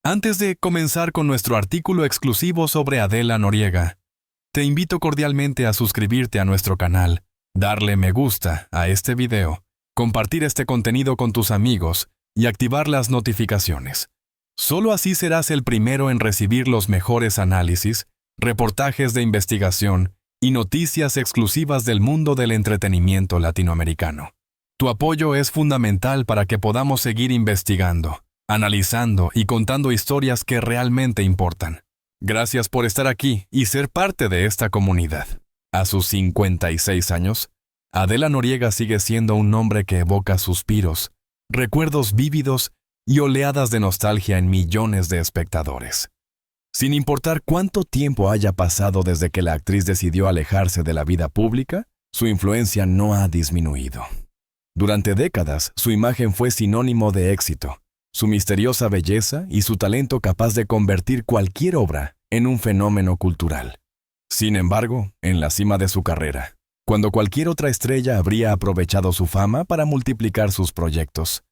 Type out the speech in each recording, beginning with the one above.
Antes de comenzar con nuestro artículo exclusivo sobre Adela Noriega, te invito cordialmente a suscribirte a nuestro canal, darle me gusta a este video, compartir este contenido con tus amigos y activar las notificaciones. Solo así serás el primero en recibir los mejores análisis, reportajes de investigación y noticias exclusivas del mundo del entretenimiento latinoamericano. Tu apoyo es fundamental para que podamos seguir investigando, analizando y contando historias que realmente importan. Gracias por estar aquí y ser parte de esta comunidad. A sus 56 años, Adela Noriega sigue siendo un nombre que evoca suspiros, recuerdos vívidos y oleadas de nostalgia en millones de espectadores. Sin importar cuánto tiempo haya pasado desde que la actriz decidió alejarse de la vida pública, su influencia no ha disminuido. Durante décadas, su imagen fue sinónimo de éxito, su misteriosa belleza y su talento capaz de convertir cualquier obra en un fenómeno cultural. Sin embargo, en la cima de su carrera, cuando cualquier otra estrella habría aprovechado su fama para multiplicar sus proyectos,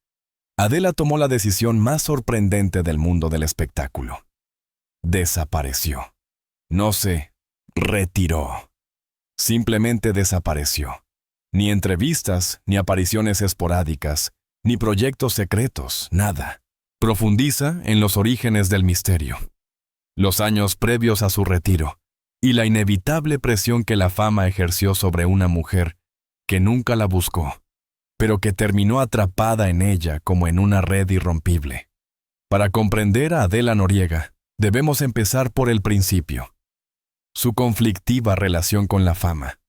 Adela tomó la decisión más sorprendente del mundo del espectáculo. Desapareció. No se retiró. Simplemente desapareció. Ni entrevistas, ni apariciones esporádicas, ni proyectos secretos, nada. Profundiza en los orígenes del misterio, los años previos a su retiro y la inevitable presión que la fama ejerció sobre una mujer que nunca la buscó, pero que terminó atrapada en ella como en una red irrompible. Para comprender a Adela Noriega, debemos empezar por el principio. Su conflictiva relación con la fama,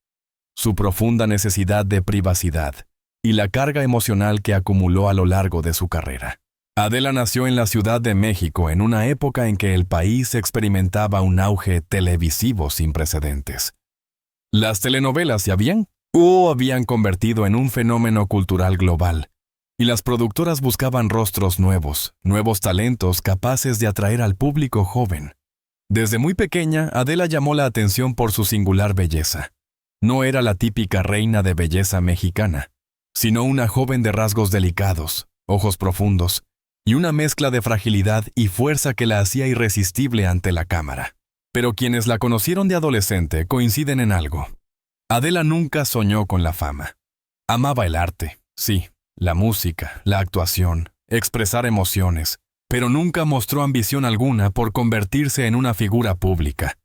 su profunda necesidad de privacidad y la carga emocional que acumuló a lo largo de su carrera. Adela nació en la Ciudad de México en una época en que el país experimentaba un auge televisivo sin precedentes. Las telenovelas se habían convertido en un fenómeno cultural global, y las productoras buscaban rostros nuevos talentos capaces de atraer al público joven. Desde muy pequeña, Adela llamó la atención por su singular belleza. No era la típica reina de belleza mexicana, sino una joven de rasgos delicados, ojos profundos, y una mezcla de fragilidad y fuerza que la hacía irresistible ante la cámara. Pero quienes la conocieron de adolescente coinciden en algo. Adela nunca soñó con la fama. Amaba el arte, sí, la música, la actuación, expresar emociones, pero nunca mostró ambición alguna por convertirse en una figura pública.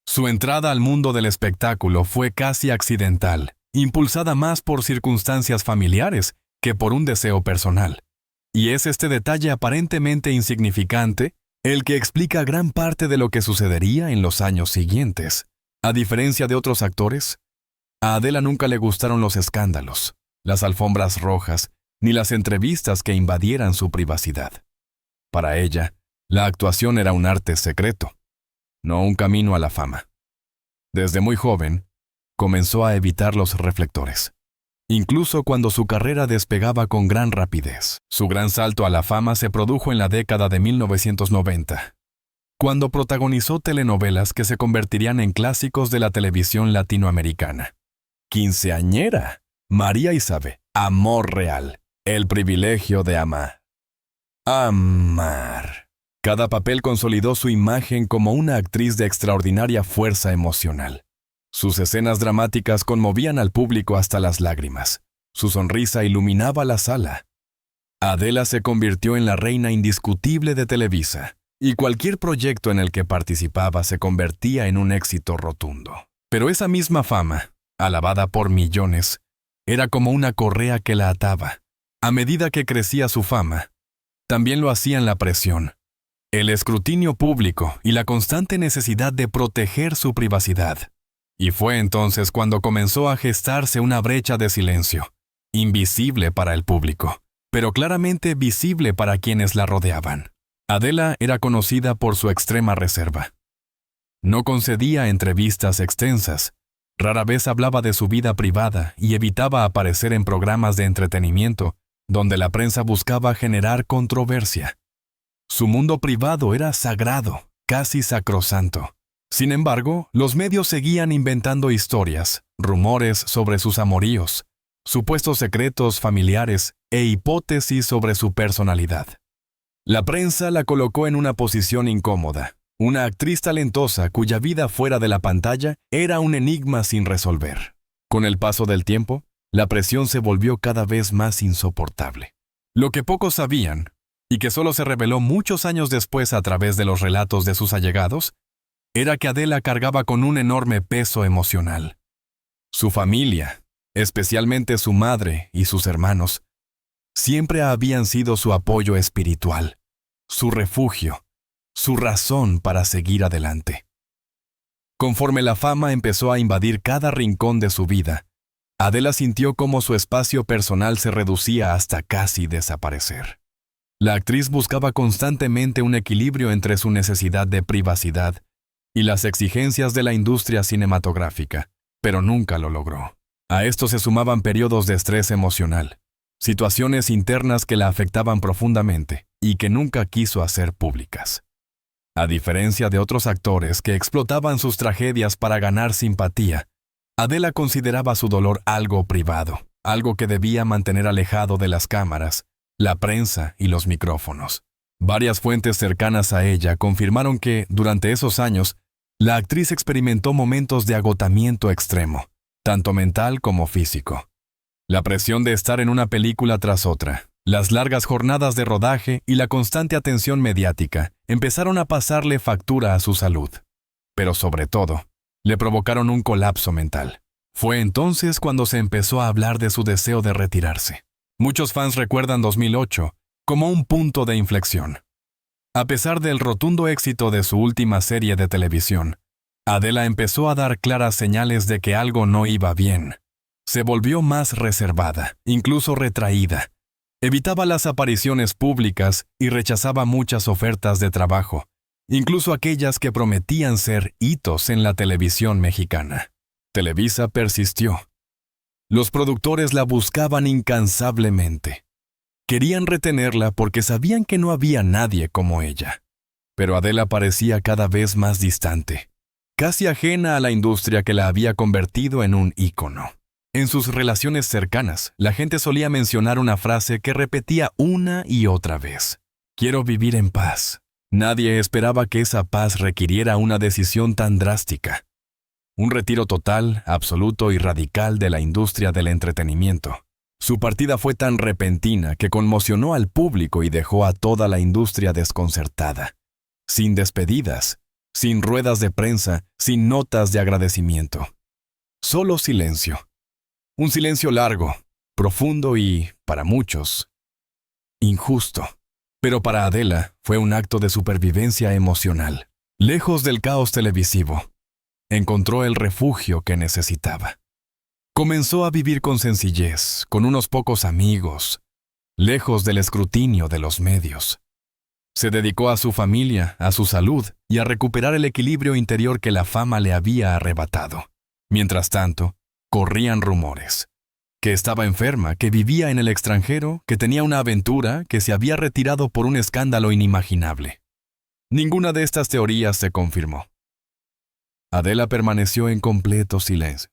Su entrada al mundo del espectáculo fue casi accidental, impulsada más por circunstancias familiares que por un deseo personal. Y es este detalle aparentemente insignificante el que explica gran parte de lo que sucedería en los años siguientes. A diferencia de otros actores, a Adela nunca le gustaron los escándalos, las alfombras rojas, ni las entrevistas que invadieran su privacidad. Para ella, la actuación era un arte secreto, no un camino a la fama. Desde muy joven, comenzó a evitar los reflectores. Incluso cuando su carrera despegaba con gran rapidez. Su gran salto a la fama se produjo en la década de 1990, cuando protagonizó telenovelas que se convertirían en clásicos de la televisión latinoamericana. Quinceañera, María Isabel, Amor Real, El privilegio de amar. Amar. Cada papel consolidó su imagen como una actriz de extraordinaria fuerza emocional. Sus escenas dramáticas conmovían al público hasta las lágrimas. Su sonrisa iluminaba la sala. Adela se convirtió en la reina indiscutible de Televisa, y cualquier proyecto en el que participaba se convertía en un éxito rotundo. Pero esa misma fama, alabada por millones, era como una correa que la ataba. A medida que crecía su fama, también lo hacían la presión, el escrutinio público y la constante necesidad de proteger su privacidad. Y fue entonces cuando comenzó a gestarse una brecha de silencio, invisible para el público, pero claramente visible para quienes la rodeaban. Adela era conocida por su extrema reserva. No concedía entrevistas extensas, rara vez hablaba de su vida privada y evitaba aparecer en programas de entretenimiento donde la prensa buscaba generar controversia. Su mundo privado era sagrado, casi sacrosanto. Sin embargo, los medios seguían inventando historias, rumores sobre sus amoríos, supuestos secretos familiares e hipótesis sobre su personalidad. La prensa la colocó en una posición incómoda, una actriz talentosa cuya vida fuera de la pantalla era un enigma sin resolver. Con el paso del tiempo, la presión se volvió cada vez más insoportable. Lo que pocos sabían, y que solo se reveló muchos años después a través de los relatos de sus allegados, era que Adela cargaba con un enorme peso emocional. Su familia, especialmente su madre y sus hermanos, siempre habían sido su apoyo espiritual, su refugio, su razón para seguir adelante. Conforme la fama empezó a invadir cada rincón de su vida, Adela sintió cómo su espacio personal se reducía hasta casi desaparecer. La actriz buscaba constantemente un equilibrio entre su necesidad de privacidad y las exigencias de la industria cinematográfica, pero nunca lo logró. A esto se sumaban periodos de estrés emocional, situaciones internas que la afectaban profundamente y que nunca quiso hacer públicas. A diferencia de otros actores que explotaban sus tragedias para ganar simpatía, Adela consideraba su dolor algo privado, algo que debía mantener alejado de las cámaras, la prensa y los micrófonos. Varias fuentes cercanas a ella confirmaron que, durante esos años, la actriz experimentó momentos de agotamiento extremo, tanto mental como físico. La presión de estar en una película tras otra, las largas jornadas de rodaje y la constante atención mediática empezaron a pasarle factura a su salud. Pero sobre todo, le provocaron un colapso mental. Fue entonces cuando se empezó a hablar de su deseo de retirarse. Muchos fans recuerdan 2008 como un punto de inflexión. A pesar del rotundo éxito de su última serie de televisión, Adela empezó a dar claras señales de que algo no iba bien. Se volvió más reservada, incluso retraída. Evitaba las apariciones públicas y rechazaba muchas ofertas de trabajo, incluso aquellas que prometían ser hitos en la televisión mexicana. Televisa persistió. Los productores la buscaban incansablemente. Querían retenerla porque sabían que no había nadie como ella. Pero Adela parecía cada vez más distante, casi ajena a la industria que la había convertido en un ícono. En sus relaciones cercanas, la gente solía mencionar una frase que repetía una y otra vez: «Quiero vivir en paz». Nadie esperaba que esa paz requiriera una decisión tan drástica. Un retiro total, absoluto y radical de la industria del entretenimiento. Su partida fue tan repentina que conmocionó al público y dejó a toda la industria desconcertada. Sin despedidas, sin ruedas de prensa, sin notas de agradecimiento. Solo silencio. Un silencio largo, profundo y, para muchos, injusto. Pero para Adela fue un acto de supervivencia emocional. Lejos del caos televisivo, encontró el refugio que necesitaba. Comenzó a vivir con sencillez, con unos pocos amigos, lejos del escrutinio de los medios. Se dedicó a su familia, a su salud y a recuperar el equilibrio interior que la fama le había arrebatado. Mientras tanto, corrían rumores. Que estaba enferma, que vivía en el extranjero, que tenía una aventura, que se había retirado por un escándalo inimaginable. Ninguna de estas teorías se confirmó. Adela permaneció en completo silencio,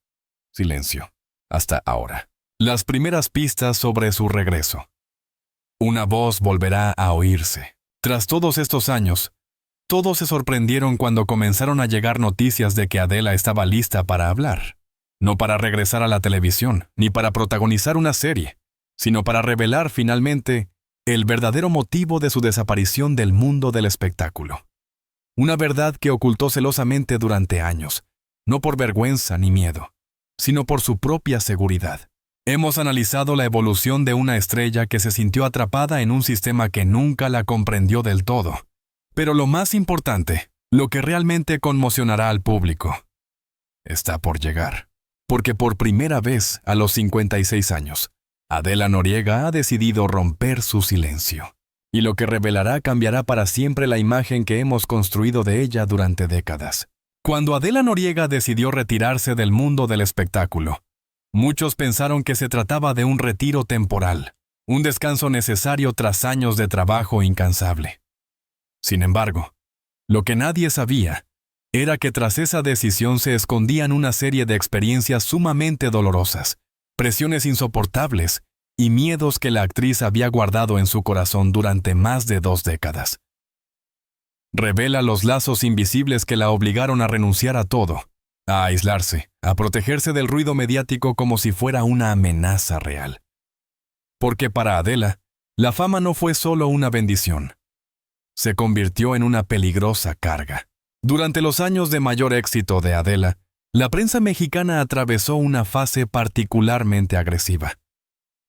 hasta ahora. Las primeras pistas sobre su regreso. Una voz volverá a oírse. Tras todos estos años, todos se sorprendieron cuando comenzaron a llegar noticias de que Adela estaba lista para hablar. No para regresar a la televisión, ni para protagonizar una serie, sino para revelar finalmente el verdadero motivo de su desaparición del mundo del espectáculo. Una verdad que ocultó celosamente durante años, no por vergüenza ni miedo, sino por su propia seguridad. Hemos analizado la evolución de una estrella que se sintió atrapada en un sistema que nunca la comprendió del todo. Pero lo más importante, lo que realmente conmocionará al público, está por llegar. Porque por primera vez, a los 56 años, Adela Noriega ha decidido romper su silencio. Y lo que revelará cambiará para siempre la imagen que hemos construido de ella durante décadas. Cuando Adela Noriega decidió retirarse del mundo del espectáculo, muchos pensaron que se trataba de un retiro temporal, un descanso necesario tras años de trabajo incansable. Sin embargo, lo que nadie sabía era que tras esa decisión se escondían una serie de experiencias sumamente dolorosas, presiones insoportables y miedos que la actriz había guardado en su corazón durante más de 2 décadas. Revela los lazos invisibles que la obligaron a renunciar a todo, a aislarse, a protegerse del ruido mediático como si fuera una amenaza real. Porque para Adela, la fama no fue solo una bendición. Se convirtió en una peligrosa carga. Durante los años de mayor éxito de Adela, la prensa mexicana atravesó una fase particularmente agresiva.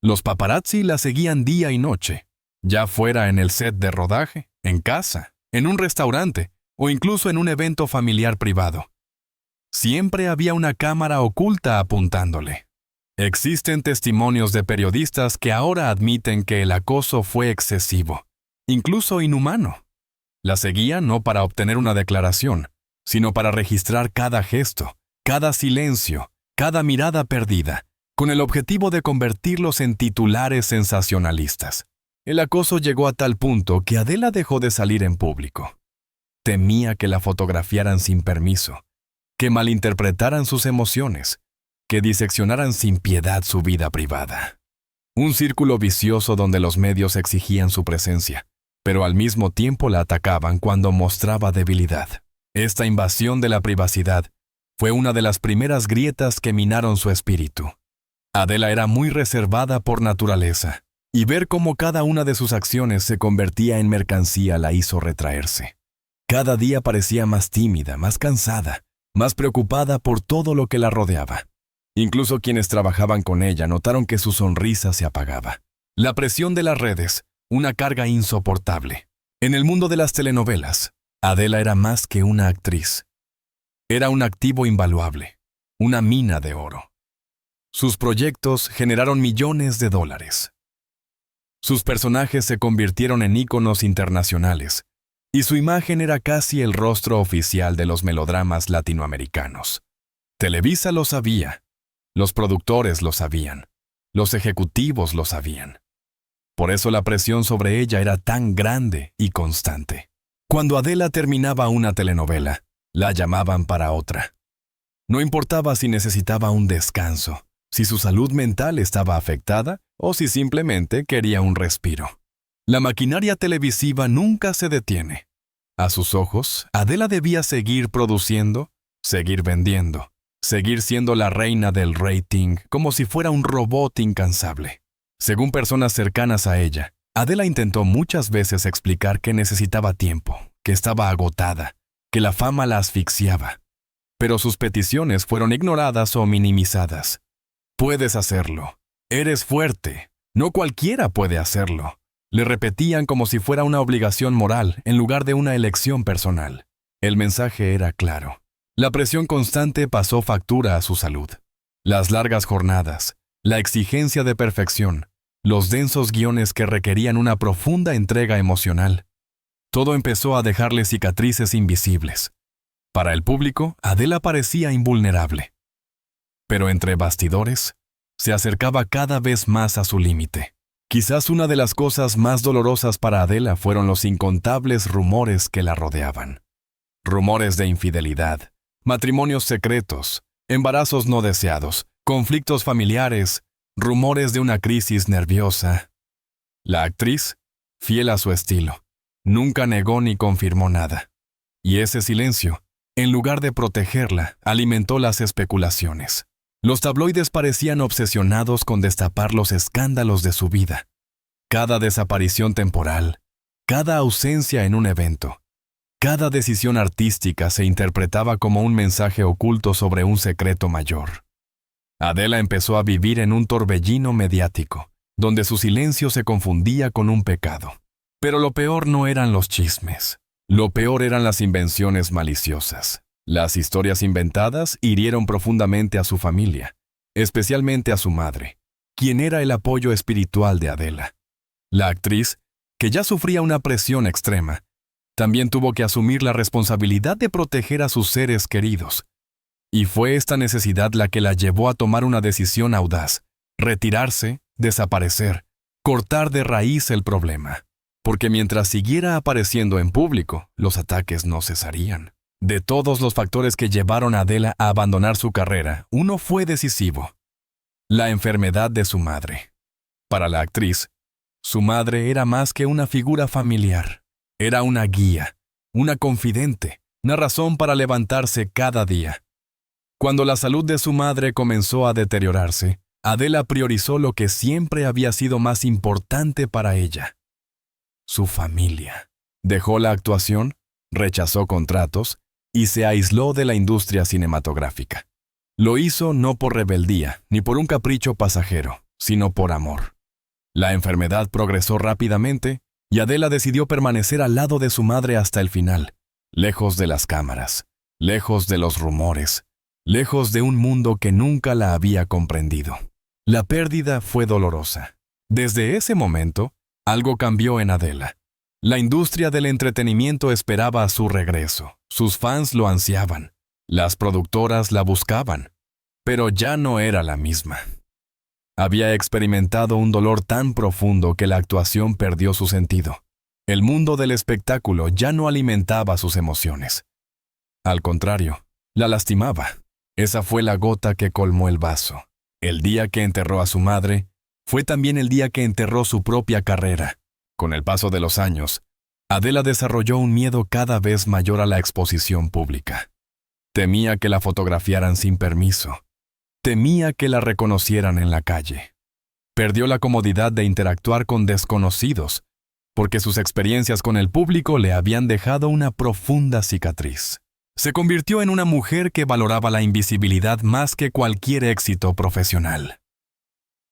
Los paparazzi la seguían día y noche, ya fuera en el set de rodaje, en casa, en un restaurante o incluso en un evento familiar privado. Siempre había una cámara oculta apuntándole. Existen testimonios de periodistas que ahora admiten que el acoso fue excesivo, incluso inhumano. La seguían no para obtener una declaración, sino para registrar cada gesto, cada silencio, cada mirada perdida, con el objetivo de convertirlos en titulares sensacionalistas. El acoso llegó a tal punto que Adela dejó de salir en público. Temía que la fotografiaran sin permiso, que malinterpretaran sus emociones, que diseccionaran sin piedad su vida privada. Un círculo vicioso donde los medios exigían su presencia, pero al mismo tiempo la atacaban cuando mostraba debilidad. Esta invasión de la privacidad fue una de las primeras grietas que minaron su espíritu. Adela era muy reservada por naturaleza, y ver cómo cada una de sus acciones se convertía en mercancía la hizo retraerse. Cada día parecía más tímida, más cansada, más preocupada por todo lo que la rodeaba. Incluso quienes trabajaban con ella notaron que su sonrisa se apagaba. La presión de las redes, una carga insoportable. En el mundo de las telenovelas, Adela era más que una actriz. Era un activo invaluable, una mina de oro. Sus proyectos generaron millones de dólares. Sus personajes se convirtieron en íconos internacionales, y su imagen era casi el rostro oficial de los melodramas latinoamericanos. Televisa lo sabía, los productores lo sabían, los ejecutivos lo sabían. Por eso la presión sobre ella era tan grande y constante. Cuando Adela terminaba una telenovela, la llamaban para otra. No importaba si necesitaba un descanso, si su salud mental estaba afectada o si simplemente quería un respiro. La maquinaria televisiva nunca se detiene. A sus ojos, Adela debía seguir produciendo, seguir vendiendo, seguir siendo la reina del rating como si fuera un robot incansable. Según personas cercanas a ella, Adela intentó muchas veces explicar que necesitaba tiempo, que estaba agotada, que la fama la asfixiaba. Pero sus peticiones fueron ignoradas o minimizadas. Puedes hacerlo. Eres fuerte. No cualquiera puede hacerlo. Le repetían como si fuera una obligación moral en lugar de una elección personal. El mensaje era claro. La presión constante pasó factura a su salud. Las largas jornadas, la exigencia de perfección, los densos guiones que requerían una profunda entrega emocional. Todo empezó a dejarle cicatrices invisibles. Para el público, Adela parecía invulnerable. Pero entre bastidores, se acercaba cada vez más a su límite. Quizás una de las cosas más dolorosas para Adela fueron los incontables rumores que la rodeaban. Rumores de infidelidad, matrimonios secretos, embarazos no deseados, conflictos familiares, rumores de una crisis nerviosa. La actriz, fiel a su estilo, nunca negó ni confirmó nada. Y ese silencio, en lugar de protegerla, alimentó las especulaciones. Los tabloides parecían obsesionados con destapar los escándalos de su vida. Cada desaparición temporal, cada ausencia en un evento, cada decisión artística se interpretaba como un mensaje oculto sobre un secreto mayor. Adela empezó a vivir en un torbellino mediático, donde su silencio se confundía con un pecado. Pero lo peor no eran los chismes. Lo peor eran las invenciones maliciosas. Las historias inventadas hirieron profundamente a su familia, especialmente a su madre, quien era el apoyo espiritual de Adela. La actriz, que ya sufría una presión extrema, también tuvo que asumir la responsabilidad de proteger a sus seres queridos. Y fue esta necesidad la que la llevó a tomar una decisión audaz: retirarse, desaparecer, cortar de raíz el problema. Porque mientras siguiera apareciendo en público, los ataques no cesarían. De todos los factores que llevaron a Adela a abandonar su carrera, uno fue decisivo: la enfermedad de su madre. Para la actriz, su madre era más que una figura familiar. Era una guía, una confidente, una razón para levantarse cada día. Cuando la salud de su madre comenzó a deteriorarse, Adela priorizó lo que siempre había sido más importante para ella: su familia. Dejó la actuación, rechazó contratos y se aisló de la industria cinematográfica. Lo hizo no por rebeldía ni por un capricho pasajero, sino por amor. La enfermedad progresó rápidamente y Adela decidió permanecer al lado de su madre hasta el final, lejos de las cámaras, lejos de los rumores, lejos de un mundo que nunca la había comprendido. La pérdida fue dolorosa. Desde ese momento, algo cambió en Adela. La industria del entretenimiento esperaba su regreso. Sus fans lo ansiaban. Las productoras la buscaban. Pero ya no era la misma. Había experimentado un dolor tan profundo que la actuación perdió su sentido. El mundo del espectáculo ya no alimentaba sus emociones. Al contrario, la lastimaba. Esa fue la gota que colmó el vaso. El día que enterró a su madre fue también el día que enterró su propia carrera. Con el paso de los años, Adela desarrolló un miedo cada vez mayor a la exposición pública. Temía que la fotografiaran sin permiso. Temía que la reconocieran en la calle. Perdió la comodidad de interactuar con desconocidos, porque sus experiencias con el público le habían dejado una profunda cicatriz. Se convirtió en una mujer que valoraba la invisibilidad más que cualquier éxito profesional.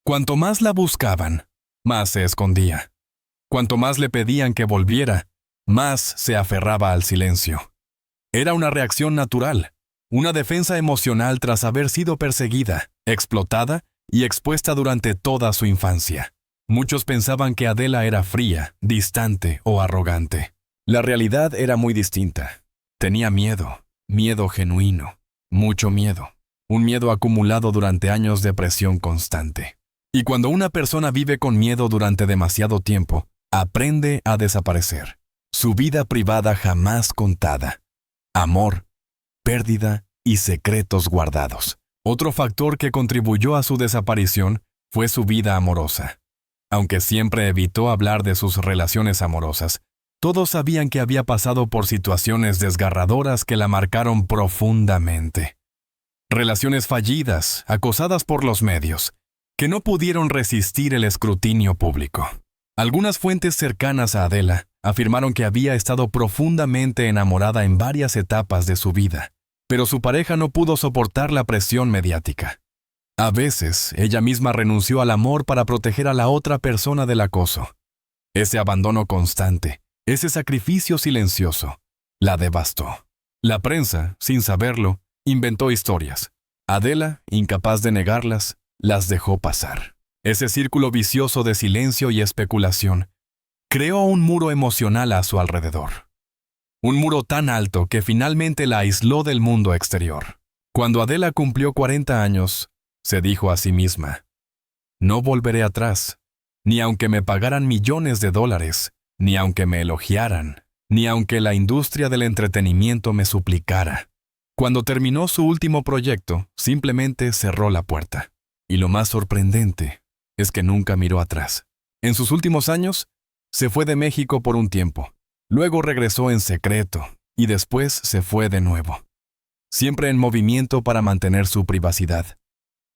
Cuanto más la buscaban, más se escondía. Cuanto más le pedían que volviera, más se aferraba al silencio. Era una reacción natural, una defensa emocional tras haber sido perseguida, explotada y expuesta durante toda su infancia. Muchos pensaban que Adela era fría, distante o arrogante. La realidad era muy distinta. Tenía miedo, miedo genuino, mucho miedo. Un miedo acumulado durante años de presión constante. Y cuando una persona vive con miedo durante demasiado tiempo, aprende a desaparecer. Su vida privada jamás contada. Amor, pérdida y secretos guardados. Otro factor que contribuyó a su desaparición fue su vida amorosa. Aunque siempre evitó hablar de sus relaciones amorosas, todos sabían que había pasado por situaciones desgarradoras que la marcaron profundamente. Relaciones fallidas, acosadas por los medios, que no pudieron resistir el escrutinio público. Algunas fuentes cercanas a Adela afirmaron que había estado profundamente enamorada en varias etapas de su vida, pero su pareja no pudo soportar la presión mediática. A veces, ella misma renunció al amor para proteger a la otra persona del acoso. Ese abandono constante, ese sacrificio silencioso, la devastó. La prensa, sin saberlo, inventó historias. Adela, incapaz de negarlas, las dejó pasar. Ese círculo vicioso de silencio y especulación creó un muro emocional a su alrededor. Un muro tan alto que finalmente la aisló del mundo exterior. Cuando Adela cumplió 40 años, se dijo a sí misma: no volveré atrás, ni aunque me pagaran millones de dólares, ni aunque me elogiaran, ni aunque la industria del entretenimiento me suplicara. Cuando terminó su último proyecto, simplemente cerró la puerta. Y lo más sorprendente es que nunca miró atrás. En sus últimos años, se fue de México por un tiempo. Luego regresó en secreto y después se fue de nuevo. Siempre en movimiento para mantener su privacidad.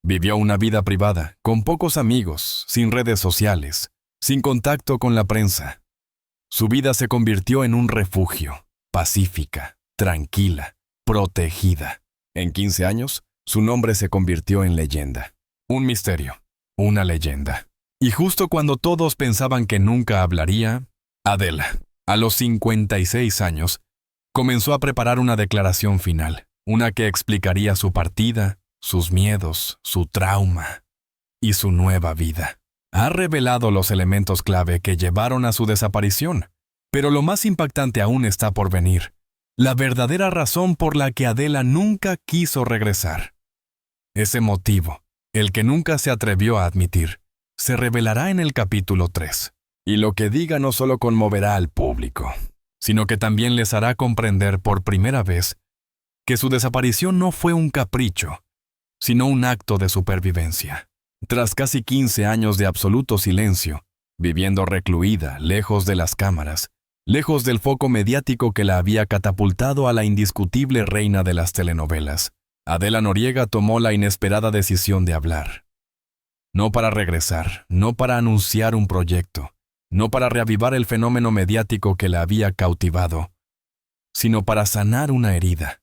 Vivió una vida privada, con pocos amigos, sin redes sociales, sin contacto con la prensa. Su vida se convirtió en un refugio, pacífica, tranquila, protegida. En 15 años, su nombre se convirtió en leyenda. Un misterio, una leyenda. Y justo cuando todos pensaban que nunca hablaría, Adela, a los 56 años, comenzó a preparar una declaración final, una que explicaría su partida, sus miedos, su trauma y su nueva vida. Ha revelado los elementos clave que llevaron a su desaparición, pero lo más impactante aún está por venir: la verdadera razón por la que Adela nunca quiso regresar. Ese motivo, el que nunca se atrevió a admitir, se revelará en el capítulo 3. Y lo que diga no solo conmoverá al público, sino que también les hará comprender por primera vez que su desaparición no fue un capricho, sino un acto de supervivencia. Tras casi 15 años de absoluto silencio, viviendo recluida, lejos de las cámaras, lejos del foco mediático que la había catapultado a la indiscutible reina de las telenovelas, Adela Noriega tomó la inesperada decisión de hablar. No para regresar, no para anunciar un proyecto, no para reavivar el fenómeno mediático que la había cautivado, sino para sanar una herida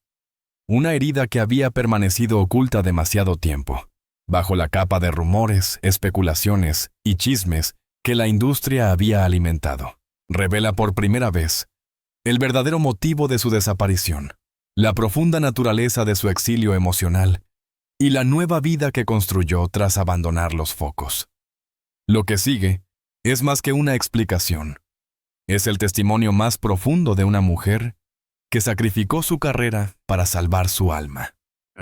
que había permanecido oculta demasiado tiempo, bajo la capa de rumores, especulaciones y chismes que la industria había alimentado. Revela por primera vez el verdadero motivo de su desaparición, la profunda naturaleza de su exilio emocional y la nueva vida que construyó tras abandonar los focos. Lo que sigue es más que una explicación. Es el testimonio más profundo de una mujer que sacrificó su carrera para salvar su alma.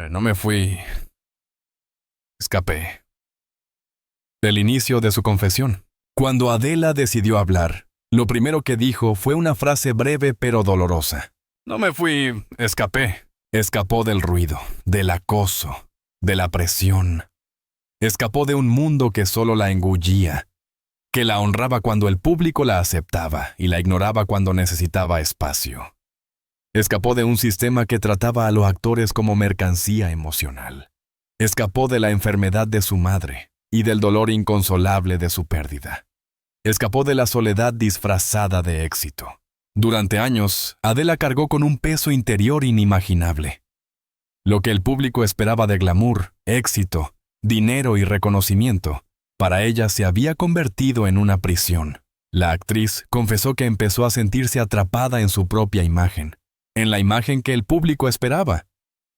No me fui. Escapé. Del inicio de su confesión. Cuando Adela decidió hablar, lo primero que dijo fue una frase breve pero dolorosa. No me fui, escapé. Escapó del ruido, del acoso, de la presión. Escapó de un mundo que solo la engullía, que la honraba cuando el público la aceptaba y la ignoraba cuando necesitaba espacio. Escapó de un sistema que trataba a los actores como mercancía emocional. Escapó de la enfermedad de su madre y del dolor inconsolable de su pérdida. Escapó de la soledad disfrazada de éxito. Durante años, Adela cargó con un peso interior inimaginable. Lo que el público esperaba de glamour, éxito, dinero y reconocimiento, para ella se había convertido en una prisión. La actriz confesó que empezó a sentirse atrapada en su propia imagen, en la imagen que el público esperaba.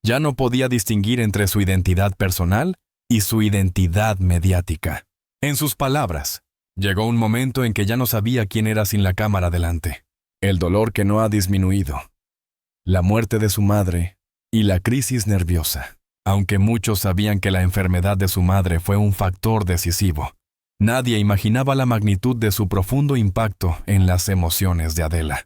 Ya no podía distinguir entre su identidad personal y su identidad mediática. En sus palabras, llegó un momento en que ya no sabía quién era sin la cámara delante. El dolor que no ha disminuido, la muerte de su madre y la crisis nerviosa. Aunque muchos sabían que la enfermedad de su madre fue un factor decisivo, nadie imaginaba la magnitud de su profundo impacto en las emociones de Adela.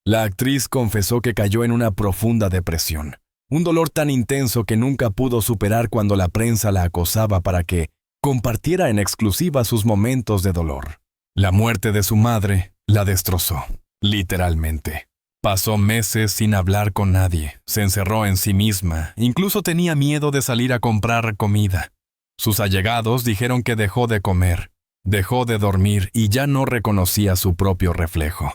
La actriz confesó que cayó en una profunda depresión, un dolor tan intenso que nunca pudo superar cuando la prensa la acosaba para que compartiera en exclusiva sus momentos de dolor. La muerte de su madre la destrozó, literalmente. Pasó meses sin hablar con nadie, se encerró en sí misma, incluso tenía miedo de salir a comprar comida. Sus allegados dijeron que dejó de comer, dejó de dormir y ya no reconocía su propio reflejo.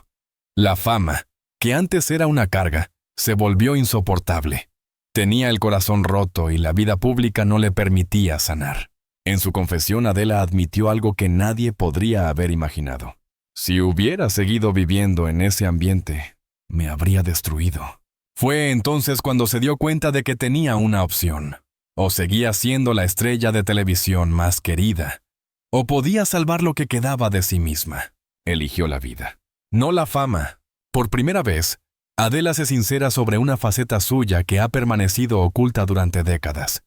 La fama, que antes era una carga, se volvió insoportable. Tenía el corazón roto y la vida pública no le permitía sanar. En su confesión, Adela admitió algo que nadie podría haber imaginado. Si hubiera seguido viviendo en ese ambiente, me habría destruido. Fue entonces cuando se dio cuenta de que tenía una opción. O seguía siendo la estrella de televisión más querida, o podía salvar lo que quedaba de sí misma. Eligió la vida, no la fama. Por primera vez, Adela se sincera sobre una faceta suya que ha permanecido oculta durante décadas: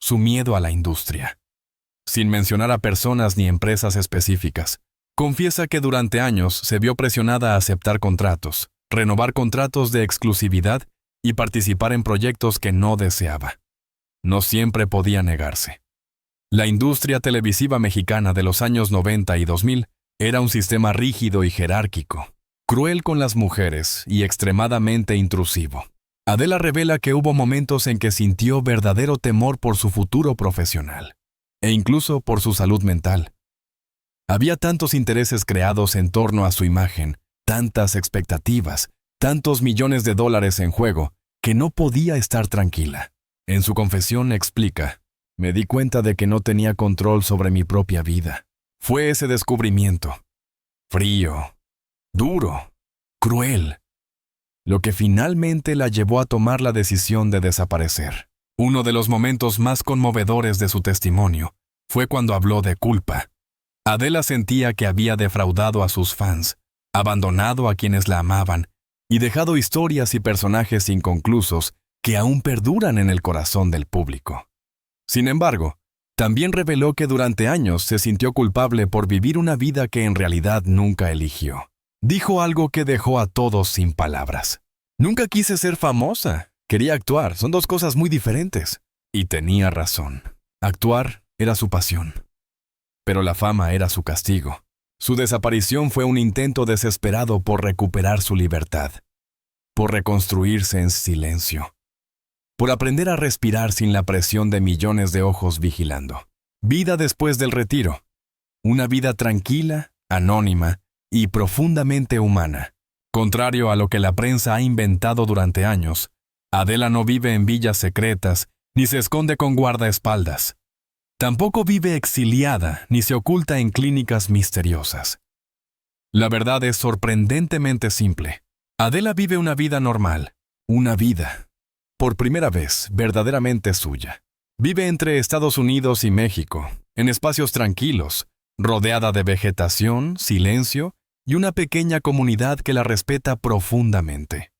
su miedo a la industria. Sin mencionar a personas ni empresas específicas, confiesa que durante años se vio presionada a aceptar contratos, renovar contratos de exclusividad y participar en proyectos que no deseaba. No siempre podía negarse. La industria televisiva mexicana de los años 90 y 2000 era un sistema rígido y jerárquico, cruel con las mujeres y extremadamente intrusivo. Adela revela que hubo momentos en que sintió verdadero temor por su futuro profesional, e incluso por su salud mental. Había tantos intereses creados en torno a su imagen, tantas expectativas, tantos millones de dólares en juego, que no podía estar tranquila. En su confesión explica: me di cuenta de que no tenía control sobre mi propia vida. Fue ese descubrimiento, frío, duro, cruel, lo que finalmente la llevó a tomar la decisión de desaparecer. Uno de los momentos más conmovedores de su testimonio fue cuando habló de culpa. Adela sentía que había defraudado a sus fans, abandonado a quienes la amaban y dejado historias y personajes inconclusos que aún perduran en el corazón del público. Sin embargo, también reveló que durante años se sintió culpable por vivir una vida que en realidad nunca eligió. Dijo algo que dejó a todos sin palabras: nunca quise ser famosa, quería actuar, son dos cosas muy diferentes. Y tenía razón. Actuar era su pasión. pero la fama era su castigo. Su desaparición fue un intento desesperado por recuperar su libertad, por reconstruirse en silencio, por aprender a respirar sin la presión de millones de ojos vigilando. Vida después del retiro. Una vida tranquila, anónima y profundamente humana. Contrario a lo que la prensa ha inventado durante años, Adela no vive en villas secretas ni se esconde con guardaespaldas. Tampoco vive exiliada ni se oculta en clínicas misteriosas. La verdad es sorprendentemente simple. Adela vive una vida normal, una vida, por primera vez, verdaderamente suya. Vive entre Estados Unidos y México, en espacios tranquilos, rodeada de vegetación, silencio y una pequeña comunidad que la respeta profundamente.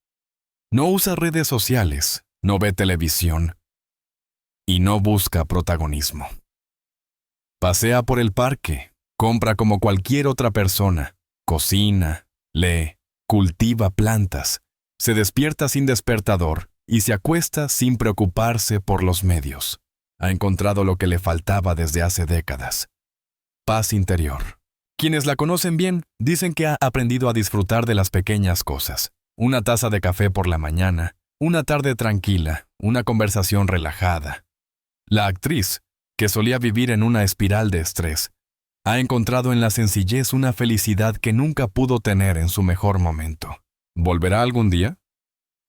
No usa redes sociales, no ve televisión y no busca protagonismo. Pasea por el parque, compra como cualquier otra persona, cocina, lee, cultiva plantas, se despierta sin despertador y se acuesta sin preocuparse por los medios. Ha encontrado lo que le faltaba desde hace décadas: paz interior. Quienes la conocen bien dicen que ha aprendido a disfrutar de las pequeñas cosas. Una taza de café por la mañana, una tarde tranquila, una conversación relajada. La actriz, que solía vivir en una espiral de estrés, ha encontrado en la sencillez una felicidad que nunca pudo tener en su mejor momento. ¿Volverá algún día?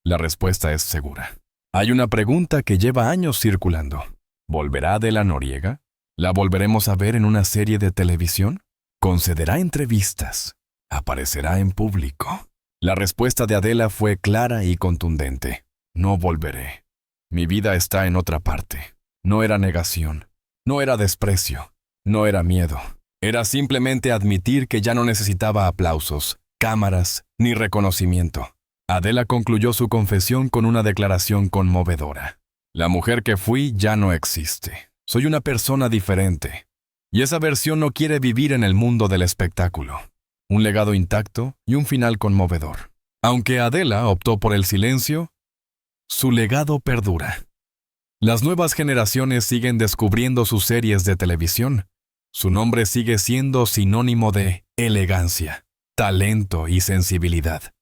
La respuesta es segura. Hay una pregunta que lleva años circulando. ¿Volverá Adela Noriega? ¿La volveremos a ver en una serie de televisión? ¿Concederá entrevistas? ¿Aparecerá en público? La respuesta de Adela fue clara y contundente. No volveré. Mi vida está en otra parte. No era negación. No era desprecio. No era miedo. Era simplemente admitir que ya no necesitaba aplausos, cámaras, ni reconocimiento. Adela concluyó su confesión con una declaración conmovedora. La mujer que fui ya no existe. Soy una persona diferente. Y esa versión no quiere vivir en el mundo del espectáculo. Un legado intacto y un final conmovedor. Aunque Adela optó por el silencio, su legado perdura. Las nuevas generaciones siguen descubriendo sus series de televisión. Su nombre sigue siendo sinónimo de elegancia, talento y sensibilidad.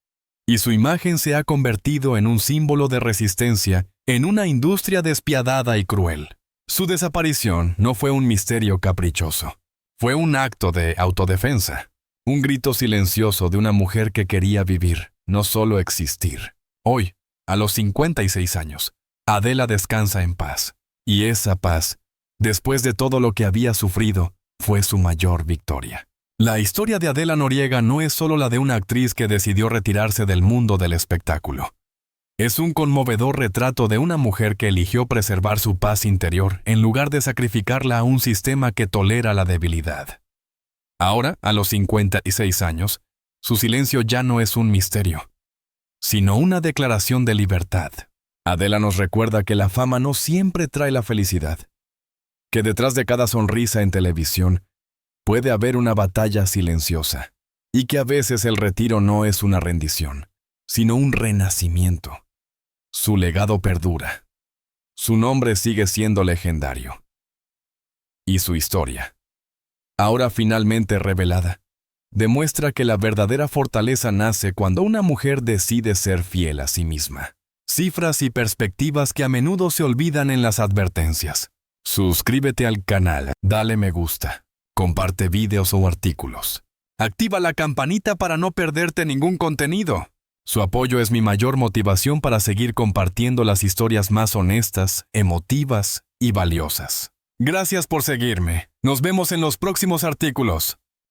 Y su imagen se ha convertido en un símbolo de resistencia en una industria despiadada y cruel. Su desaparición no fue un misterio caprichoso. Fue un acto de autodefensa. Un grito silencioso de una mujer que quería vivir, no solo existir. Hoy, a los 56 años, Adela descansa en paz. Y esa paz, después de todo lo que había sufrido, fue su mayor victoria. La historia de Adela Noriega no es solo la de una actriz que decidió retirarse del mundo del espectáculo. Es un conmovedor retrato de una mujer que eligió preservar su paz interior en lugar de sacrificarla a un sistema que tolera la debilidad. Ahora, a los 56 años, su silencio ya no es un misterio, sino una declaración de libertad. Adela nos recuerda que la fama no siempre trae la felicidad, que detrás de cada sonrisa en televisión puede haber una batalla silenciosa, y que a veces el retiro no es una rendición, sino un renacimiento. Su legado perdura. Su nombre sigue siendo legendario. Y su historia, ahora finalmente revelada, demuestra que la verdadera fortaleza nace cuando una mujer decide ser fiel a sí misma. Cifras y perspectivas que a menudo se olvidan en las advertencias. Suscríbete al canal, dale me gusta, comparte vídeos o artículos. Activa la campanita para no perderte ningún contenido. Su apoyo es mi mayor motivación para seguir compartiendo las historias más honestas, emotivas y valiosas. Gracias por seguirme. Nos vemos en los próximos artículos.